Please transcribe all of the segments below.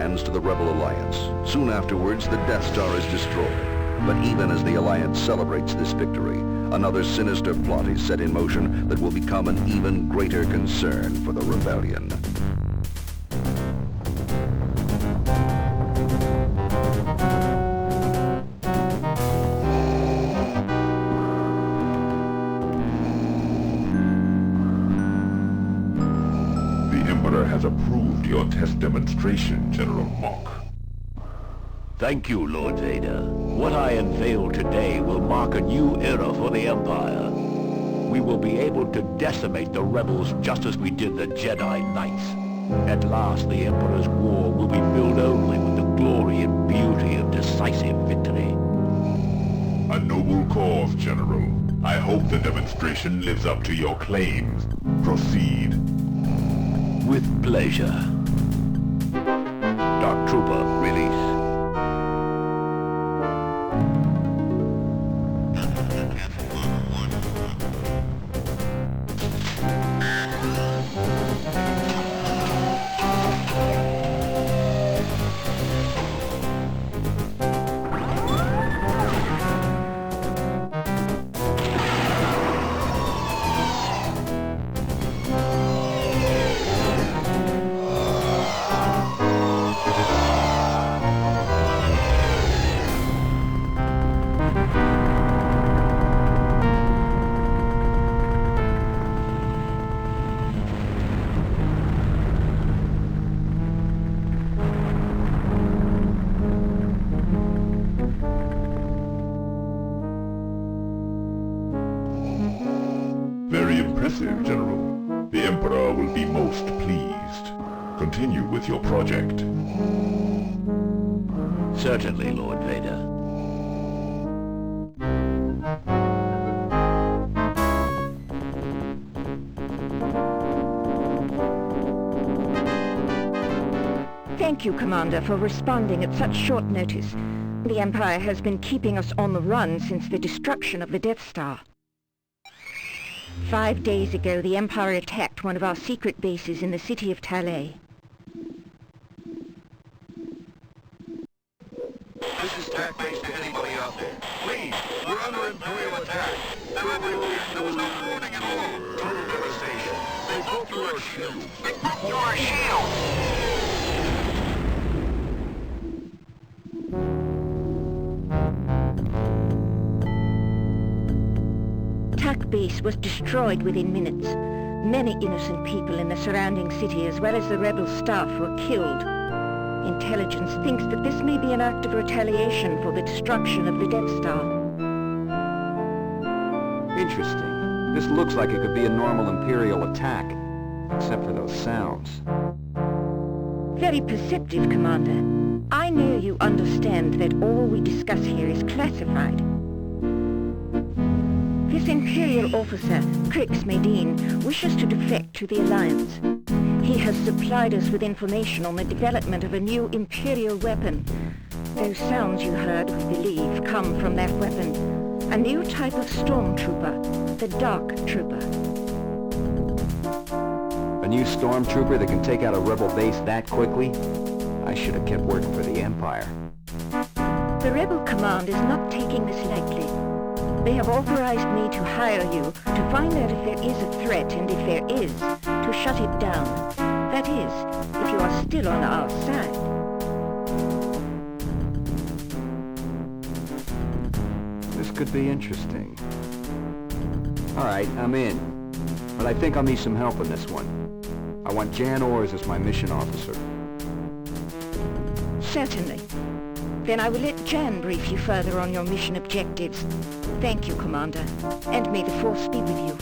lands to the Rebel Alliance. Soon afterwards, the Death Star is destroyed. But even as the Alliance celebrates this victory, another sinister plot is set in motion that will become an even greater concern for the Rebellion. The Emperor has approved your test demonstration, General Mock. Thank you, Lord Vader. What I unveil today will mark a new era for the Empire. We will be able to decimate the rebels just as we did the Jedi Knights. At last, the Emperor's war will be filled only with the glory and beauty of decisive victory. A noble cause, General. I hope the demonstration lives up to your claims. Proceed. With pleasure. Dark Trooper, release. Very impressive, General. The Emperor will be most pleased. Continue with your project. Certainly, Lord Vader. Thank you, Commander, for responding at such short notice. The Empire has been keeping us on the run since the destruction of the Death Star. 5 days ago, the Empire attacked one of our secret bases in the city of Talay. This is TAC base to anybody out there. Please, we're under Imperial attack. There was no warning at all. Total devastation. They broke through our shields. They broke through our shields! TAC base was destroyed within minutes. Many innocent people in the surrounding city as well as the rebel staff were killed. Intelligence thinks that this may be an act of retaliation for the destruction of the Death Star. Interesting. This looks like it could be a normal Imperial attack, except for those sounds. Very perceptive, Commander. I know you understand that all we discuss here is classified. This Imperial officer, Crix Medine, wishes to defect to the Alliance. He has supplied us with information on the development of a new Imperial weapon. Those sounds you heard, we believe, come from that weapon. A new type of stormtrooper, the Dark Trooper. A new stormtrooper that can take out a rebel base that quickly? I should have kept working for the Empire. The Rebel Command is not taking this lightly. They have authorized me to hire you to find out if there is a threat, and if there is, to shut it down. That is, if you are still on our side. This could be interesting. Alright, I'm in. But I think I'll need some help on this one. I want Jan Ors as my mission officer. Certainly. Then I will let Jan brief you further on your mission objectives. Thank you, Commander, and may the Force be with you.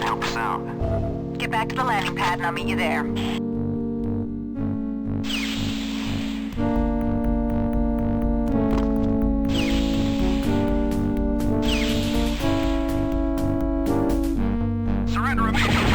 help us out. Get back to the landing pad and I'll meet you there. Surrender immediately.